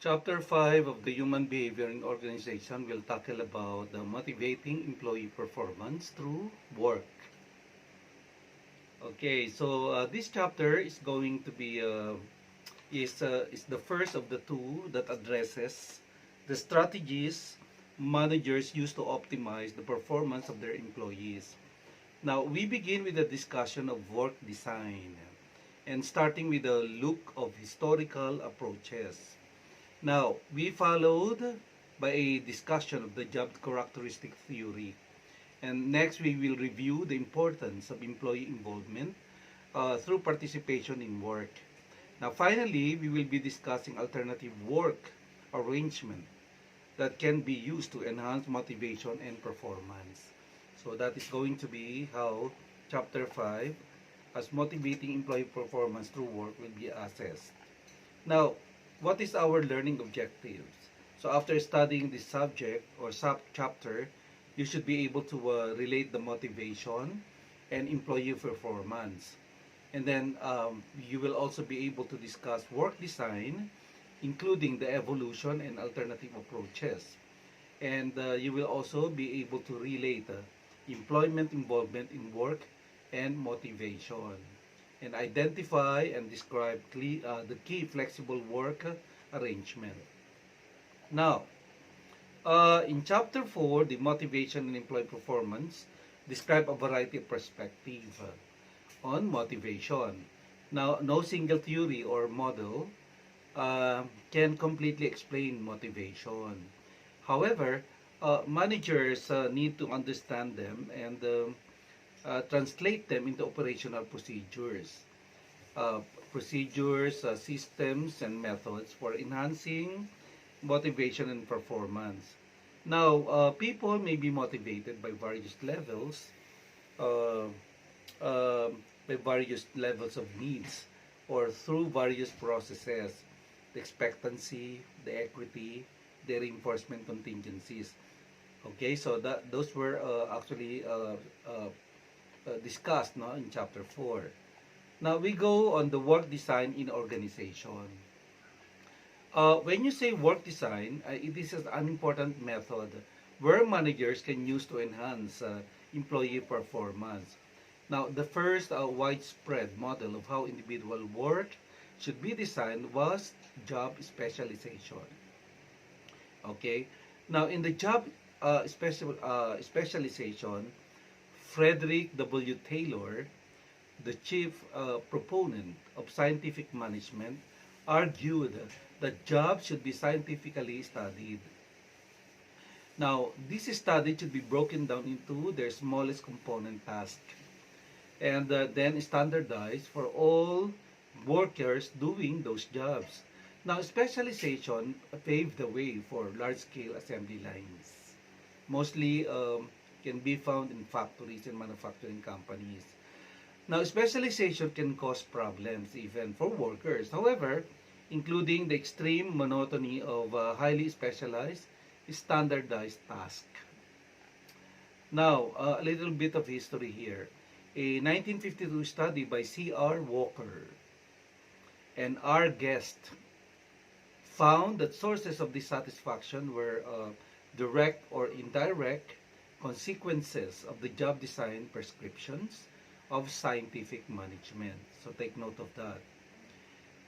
Chapter 5 of the Human Behavior in Organization will tackle about the motivating employee performance through work. Okay, so this chapter is going to be is the first of the two that addresses the strategies managers use to optimize the performance of their employees. Now, we begin with a discussion of work design and starting with a look of historical approaches. Now, we followed by a discussion of the job characteristic theory. And next, we will review the importance of employee involvement through participation in work. Now, finally, we will be discussing alternative work arrangement that can be used to enhance motivation and performance. So that is going to be how Chapter 5, as motivating employee performance through work, will be assessed. Now, what is our learning objectives? So after studying this subject or sub-chapter, you should be able to relate the motivation and employee performance. And then you will also be able to discuss work design, including the evolution and alternative approaches. And you will also be able to relate employment involvement in work and motivation, and identify and describe the key flexible work arrangement. Now, in Chapter 4, the motivation and employee performance, describe a variety of perspectives on motivation. Now, no single theory or model can completely explain motivation. However, managers need to understand them and translate them into operational procedures. Uh, Systems, and methods for enhancing motivation and performance. Now, people may be motivated uh, uh, by various levels of needs or through various processes, the expectancy, the equity, the reinforcement contingencies. Okay, so that those were actually discussed no, in Chapter 4. Now we go on the work design in organization. When you say work design, it is an important method where managers can use to enhance employee performance. Now, the first widespread model of how individual work should be designed was job specialization. Okay, now in the job specialization, Frederick W. Taylor, the chief proponent of scientific management, argued that jobs should be scientifically studied. Now, this study should be broken down into their smallest component task and then standardized for all workers doing those jobs. Now, specialization paved the way for large-scale assembly lines. Mostly can be found in factories and manufacturing companies. Now, specialization can cause problems even for workers. However, including the extreme monotony of highly specialized, standardized tasks. Now, a little bit of history here. A 1952 study by C.R. Walker and R. Guest found that sources of dissatisfaction were direct or indirect consequences of the job design prescriptions of scientific management. So take note of that.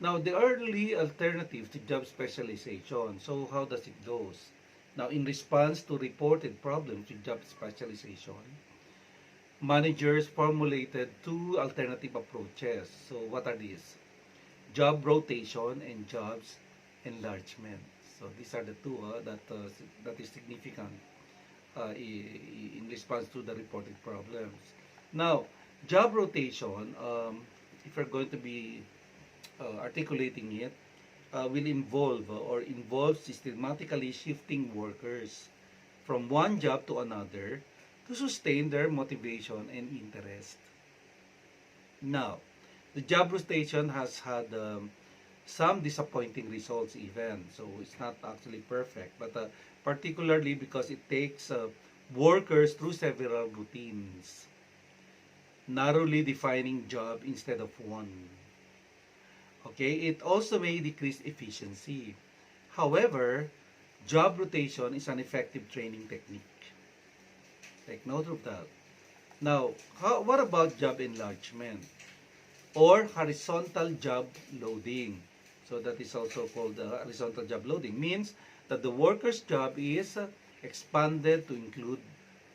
Now, the early alternative to job specialization. So how does it goes? Now, in response to reported problems with job specialization, managers formulated two alternative approaches. So what are these? Job rotation and jobs enlargement. So these are the two that is significant in response to the reported problems. Now, job rotation, if you're going to be articulating it, will involve systematically shifting workers from one job to another to sustain their motivation and interest. Now, the job rotation has had some disappointing results even, so it's not actually perfect, but particularly because it takes workers through several routines, narrowly defining job instead of one. Okay, it also may decrease efficiency. However, job rotation is an effective training technique. Take note of that. Now, what about job enlargement or horizontal job loading? So that is also called horizontal job loading. Means that the worker's job is expanded to include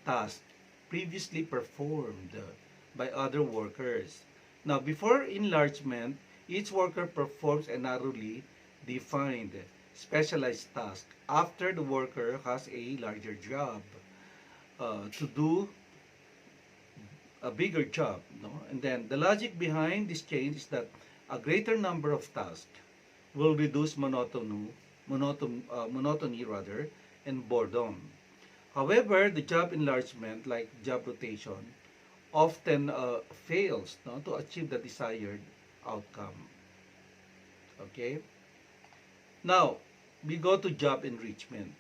tasks previously performed by other workers. Now, before enlargement, each worker performs a narrowly defined specialized task after the worker has a larger job to do a bigger job. No? And then the logic behind this change is that a greater number of tasks will reduce monotony rather, and boredom. However, the job enlargement, like job rotation, often fails no, to achieve the desired outcome. Okay? Now, we go to job enrichment.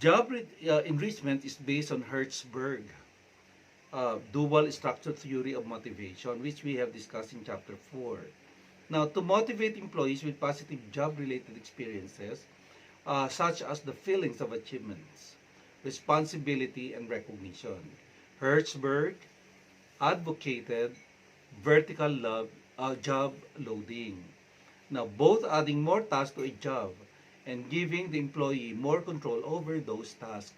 Enrichment is based on Hertzberg dual structure theory of motivation, which we have discussed in chapter 4. Now, to motivate employees with positive job-related experiences, such as the feelings of achievements, responsibility, and recognition, Hertzberg advocated vertical job loading. Now, both adding more tasks to a job and giving the employee more control over those tasks.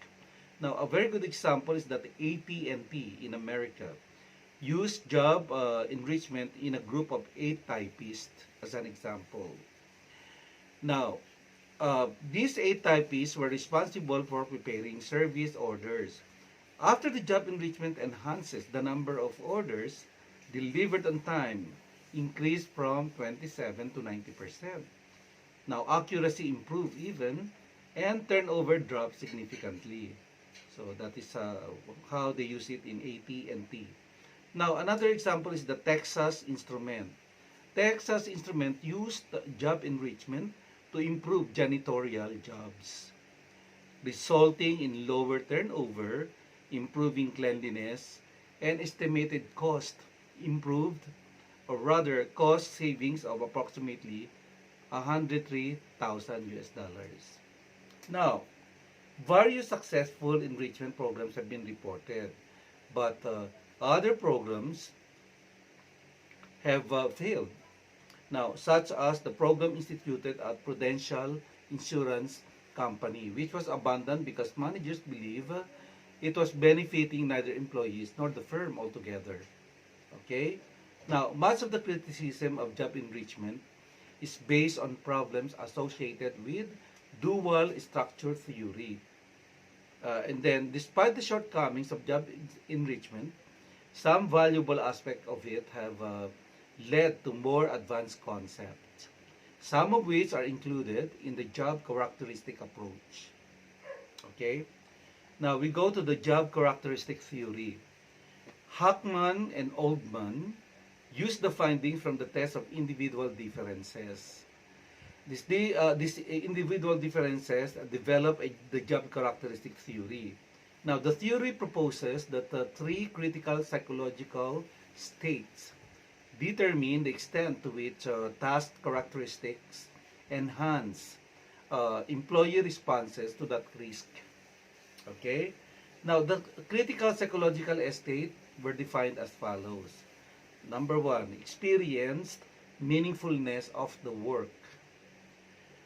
Now, a very good example is that AT&T in America used job enrichment in a group of 8 typists as an example. Now, these 8 typists were responsible for preparing service orders. After the job enrichment enhances the number of orders delivered on time increased from 27 to 90%. Now, accuracy improved even, and turnover dropped significantly. So that is how they use it in AT&T. Now, another example is the Texas Instrument. Texas Instrument used job enrichment to improve janitorial jobs, resulting in lower turnover, improving cleanliness, and estimated cost improved, or rather cost savings of approximately 103,000 US dollars. Now, various successful enrichment programs have been reported, but other programs have failed. Now, such as the program instituted at Prudential Insurance Company, which was abandoned because managers believe it was benefiting neither employees nor the firm altogether. Okay? Now, much of the criticism of job enrichment is based on problems associated with dual structure theory. And then, despite the shortcomings of job enrichment, some valuable aspects of it have led to more advanced concepts, some of which are included in the job characteristic approach. Okay? Now, we go to the job characteristic theory. Hackman and Oldman used the findings from the test of individual differences. These individual differences develop the job characteristic theory. Now, the theory proposes that the 3 critical psychological states determine the extent to which task characteristics enhance employee responses to that risk. Okay? Now, the critical psychological state were defined as follows. Number 1, experienced meaningfulness of the work.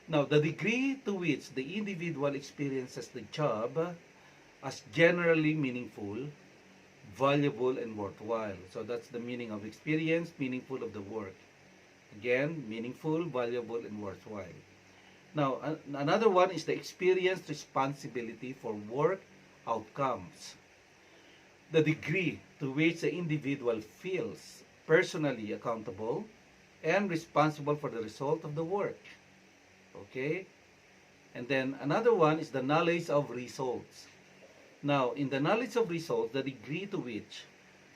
Now, the degree to which the individual experiences the job as generally meaningful, valuable, and worthwhile. So that's the meaning of experience, meaningful of the work. Again, meaningful, valuable, and worthwhile. Now, another one is the experienced responsibility for work outcomes. The degree to which the individual feels personally accountable and responsible for the result of the work. Okay? And then another one is the knowledge of results. Now, in the knowledge of results, the degree to which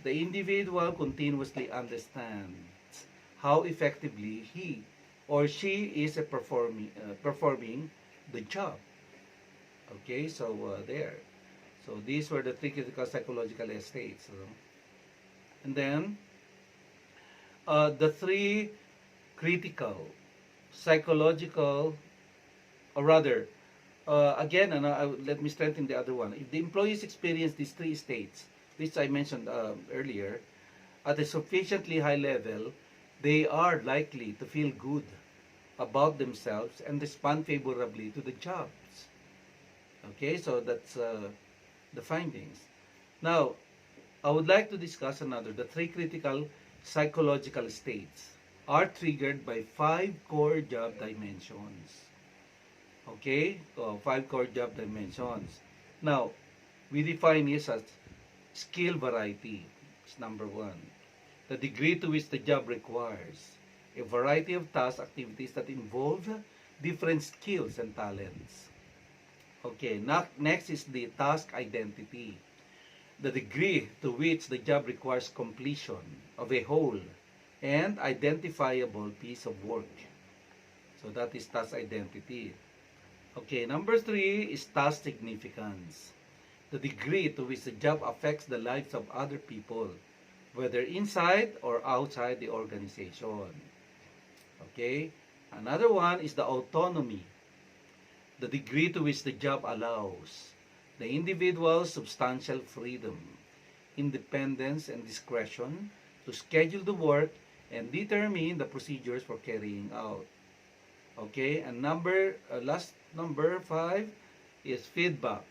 the individual continuously understands how effectively he or she is performing the job. Okay, so there. So these were the 3 critical psychological states. And then, the 3 critical psychological or rather, again, let me strengthen the other one. If the employees experience these three states, which I mentioned earlier, at a sufficiently high level, they are likely to feel good about themselves and respond favorably to the jobs. Okay, so that's the findings. Now, I would like to discuss another. The three critical psychological states are triggered by five core job dimensions. Okay, so five core job dimensions. Now, we define this as skill variety. It's number one. The degree to which the job requires a variety of task activities that involve different skills and talents. Okay, next is the task identity. The degree to which the job requires completion of a whole and identifiable piece of work. So that is task identity. Okay, number three is task significance. The degree to which the job affects the lives of other people, whether inside or outside the organization. Okay, another one is the autonomy. The degree to which the job allows the individual's substantial freedom, independence, and discretion to schedule the work and determine the procedures for carrying out. Okay, and last number five is feedback.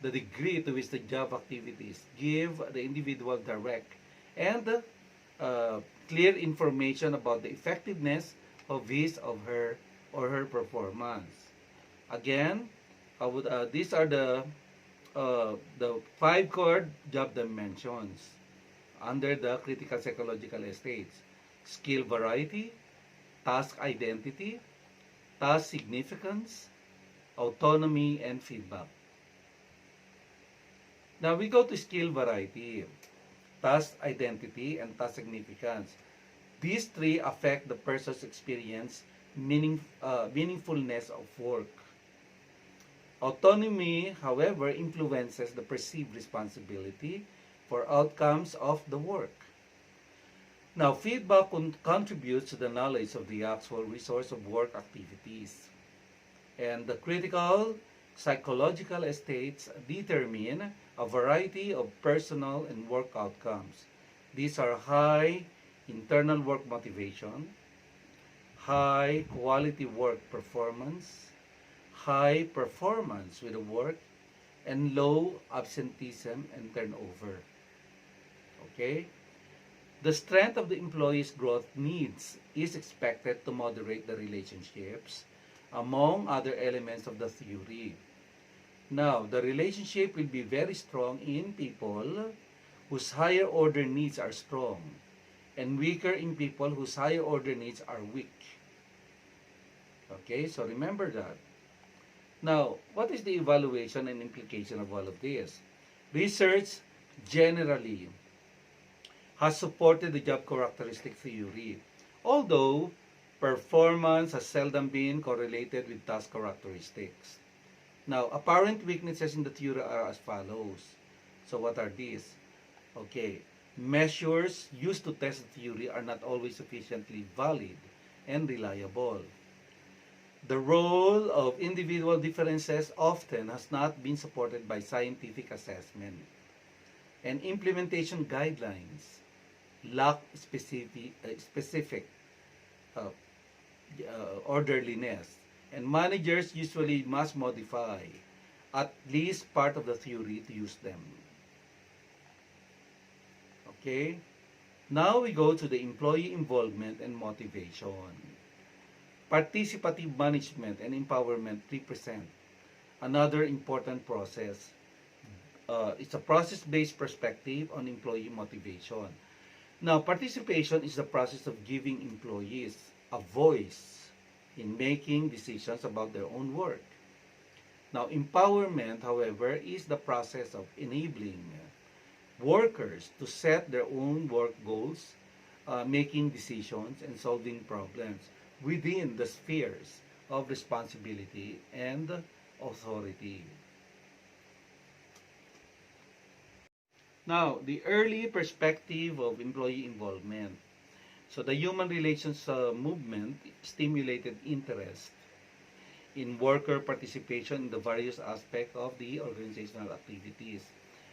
The degree to which the job activities give the individual direct and clear information about the effectiveness of his, of her, or her performance. Again, these are the five core job dimensions under the critical psychological states: skill variety, task identity, task significance, autonomy, and feedback. Now we go to skill variety, task identity, and task significance. These three affect the person's experience, meaningfulness of work. Autonomy, however, influences the perceived responsibility for outcomes of the work. Now, feedback contributes to the knowledge of the actual resource of work activities. And the critical psychological states determine a variety of personal and work outcomes. These are high internal work motivation, high quality work performance, high performance with the work, and low absenteeism and turnover. Okay? The strength of the employee's growth needs is expected to moderate the relationships among other elements of the theory. Now, the relationship will be very strong in people whose higher order needs are strong and weaker in people whose higher order needs are weak. Okay, so remember that. Now, what is the evaluation and implication of all of this? Research generally has supported the job characteristic theory, although performance has seldom been correlated with task characteristics. Now, apparent weaknesses in the theory are as follows. So what are these? Okay, measures used to test the theory are not always sufficiently valid and reliable. The role of individual differences often has not been supported by scientific assessment, and implementation guidelines lack specific orderliness, and managers usually must modify at least part of the theory to use them. Okay? Now we go to the employee involvement and motivation. Participative management and empowerment represent another important process. It's a process-based perspective on employee motivation. Now, participation is the process of giving employees a voice in making decisions about their own work. Now, empowerment, however, is the process of enabling workers to set their own work goals, making decisions, and solving problems within the spheres of responsibility and authority. Now, the early perspective of employee involvement. So the human relations movement stimulated interest in worker participation in the various aspects of the organizational activities.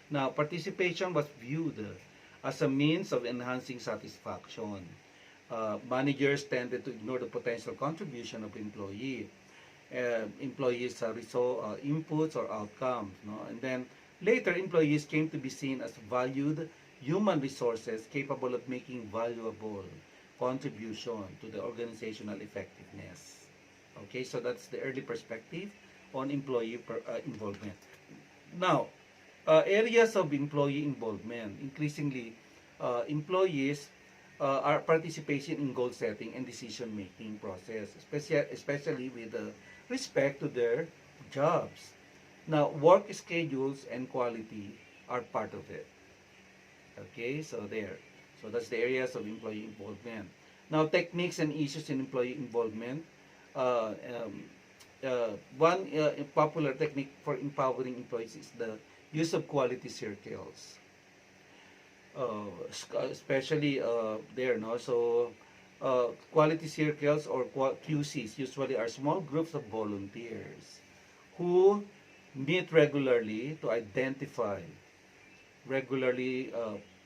Now, participation was viewed as a means of enhancing satisfaction. Managers tended to ignore the potential contribution of employees' inputs or outcomes. No? And then later, employees came to be seen as valued human resources capable of making valuable contribution to the organizational effectiveness. Okay, so that's the early perspective on involvement. Now, areas of employee involvement. Increasingly, employees are participation in goal setting and decision making process, especially with respect to their jobs. Now, work schedules and quality are part of it. Okay, so there. So that's the areas of employee involvement. Now, techniques and issues in employee involvement. One popular technique for empowering employees is the use of quality circles, especially there. No, so quality circles or QCs usually are small groups of volunteers who meet regularly to identify, regularly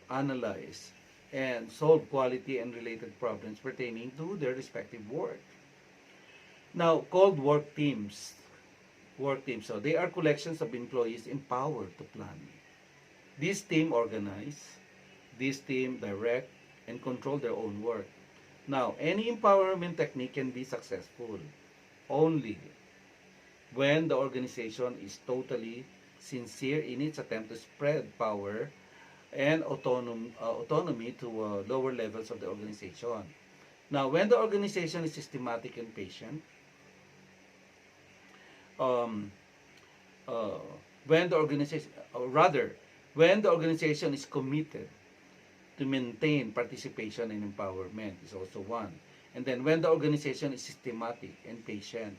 analyze, and solve quality and related problems pertaining to their respective work. Now, called work teams. Work teams. So they are collections of employees empowered to plan. This team organize, this team direct, and control their own work. Now, any empowerment technique can be successful only when the organization is totally sincere in its attempt to spread power and autonomy to lower levels of the organization. Now, when the organization is systematic and patient, um, uh, when the organization, or rather, when the organization is committed to maintain participation and empowerment is also one. And then when the organization is systematic and patient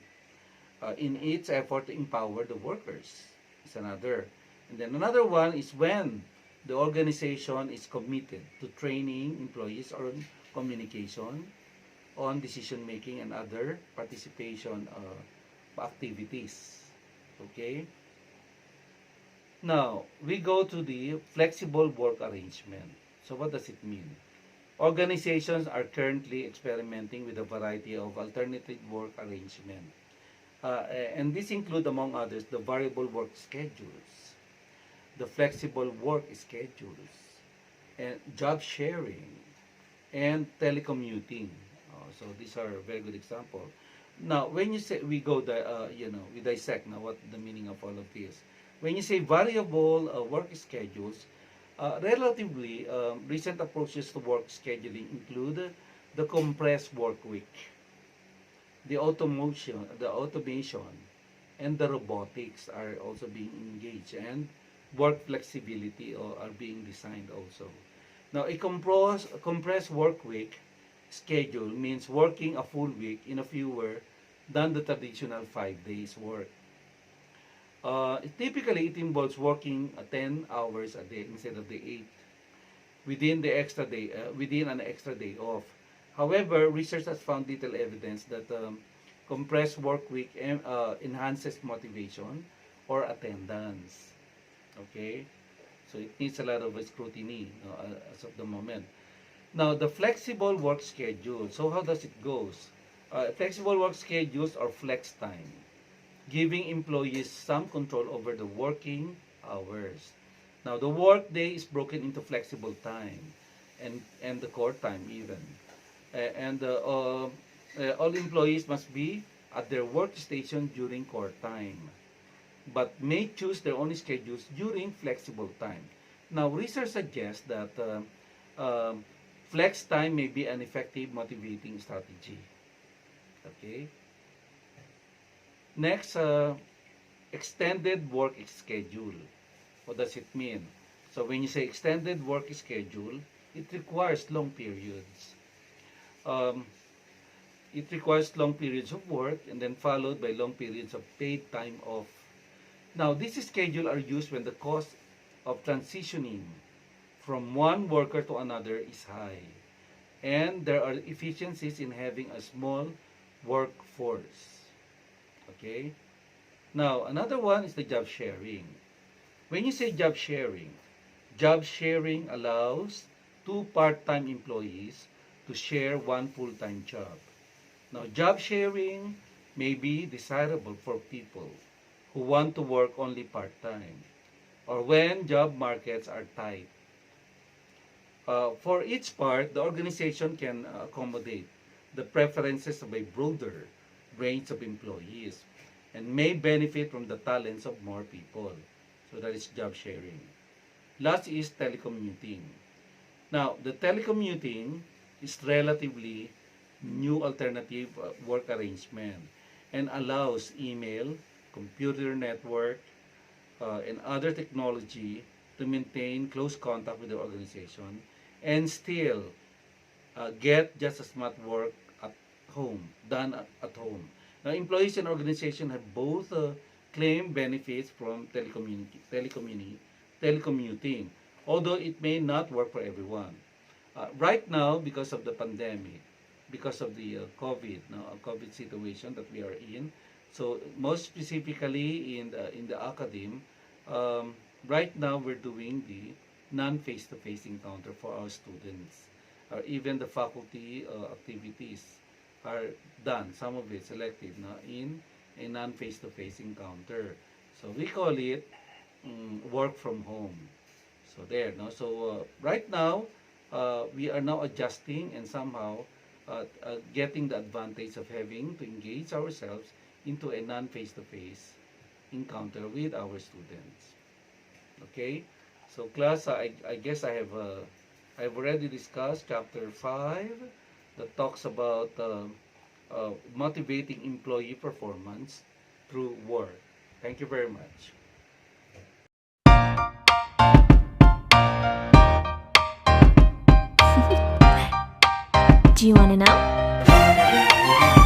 in its effort to empower the workers is another. And then another one is when the organization is committed to training employees on communication, on decision making and other participation activities. Okay? Now, we go to the flexible work arrangement. So what does it mean? Organizations are currently experimenting with a variety of alternative work arrangement. And this include, among others, the variable work schedules, the flexible work schedules, and job sharing, and telecommuting. So these are very good examples. Now, when you say we dissect now what the meaning of all of this. When you say variable work schedules, relatively recent approaches to work scheduling include the compressed work week, the automation, and the robotics are also being engaged, and work flexibility are being designed also. Now, a compressed work week schedule means working a full week in a fewer than the traditional 5 days work. Typically, it involves working 10 hours a day instead of the 8 within an extra day off. However, research has found little evidence that compressed work week enhances motivation or attendance. Okay, so it needs a lot of scrutiny as of the moment. Now, the flexible work schedule. So how does it goes? Flexible work schedules or flex time, giving employees some control over the working hours. Now, the work day is broken into flexible time and the core time even. All employees must be at their workstation during core time, but may choose their own schedules during flexible time. Now, research suggests that flex time may be an effective motivating strategy. Okay. Next, extended work schedule. What does it mean? So when you say extended work schedule, it requires long periods. Um, it requires long periods of work and then followed by long periods of paid time off. Now, this schedule are used when the cost of transitioning from one worker to another is high, and there are efficiencies in having a small workforce. Okay? Now, another one is the job sharing. When you say job sharing allows two part-time employees to share one full-time job. Now, job sharing may be desirable for people who want to work only part-time or when job markets are tight. For each part, the organization can accommodate the preferences of a broader range of employees and may benefit from the talents of more people. So that is job sharing. Last is telecommuting. Now, the telecommuting is relatively new alternative work arrangement and allows email, computer network, and other technology to maintain close contact with the organization and still get just as much work at home, done at home. Now, employees and organizations have both claimed benefits from telecommuting, although it may not work for everyone. Right now, because of the pandemic, because of the COVID situation that we are in, so most specifically in the academe, right now we're doing the non-face-to-face encounter for our students. Even the faculty activities are done, some of it selected in a non-face-to-face encounter. So we call it work from home. So there, no. So right now, we are now adjusting and somehow getting the advantage of having to engage ourselves into a non-face-to-face encounter with our students. Okay, so class, I guess I've already discussed chapter 5 that talks about motivating employee performance through work. Thank you very much. Do you want to know?